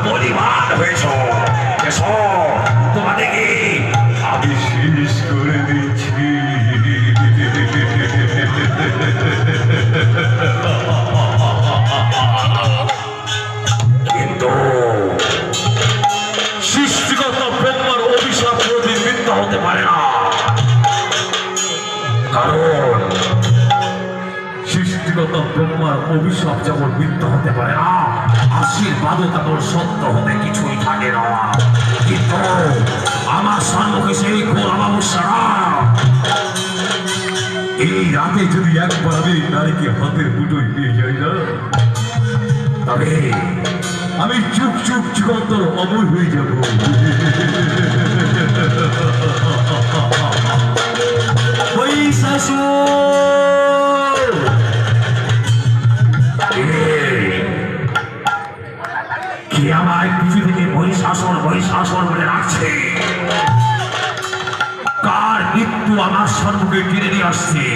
বলিবান হয়েছ। এসো তোমাদেরকে আমি শেষ করে দিচ্ছি। কিন্তু সৃষ্টিগত ব্রহ্মার অভিশাপ কোনদিন মিথ্যা হতে পারে না, কারণ সৃষ্টিগত ব্রহ্মার অভিশাপ যেমন মিথ্যা হতে পারে না, আশীর্বাদও তেমন সত্য হতে কিছুই থাকে না। কিন্তু আমার সম্মুখে সেই ঘোর অমাবস্যা, এই রাতে যদি একবার আমি নারীকে হাতের মুঠোয় নিয়ে যাই না, তবে আমি চুপ চুপ চিরন্তর অমর হয়ে যাব। কি আমার পৃথিবী থেকে বহিঃশাসন বহিঃশাসন বলে রাখছে? কার মৃত্যু আমার সম্মুখে টেনে নিয়ে আসছে?